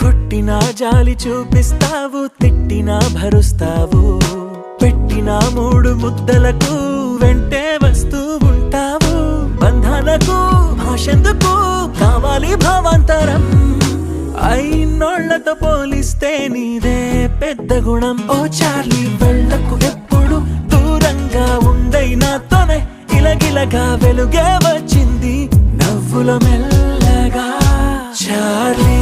కొట్టినా జాలి చూపిస్తావు, తిట్టినా భరుస్తావు, పెట్టిన మూడు ముద్దలకు వెంటే వస్తూ ఉంటావు. బంధాలకు భాషెందుకు కావాలి భావాంతరం, అయినోళ్లతో పోలిస్తే నీదే పెద్ద గుణం. ఓ చార్లీ వెళ్ళకు ఎప్పుడు దూరంగా ఉండై నాతోనే, ఇలగిలగా వెలుగే వచ్చింది నవ్వుల మెల్లగా. చార్లీ